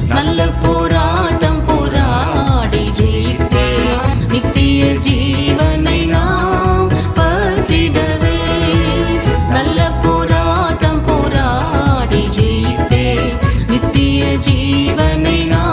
நல்ல போராட்டம் போராடி ஜெயித்தே நித்திய ஜீவனை நாம் பகிடவே. நல்ல போராட்டம் போராடி ஜெயித்தே நித்திய ஜீவனை நாம்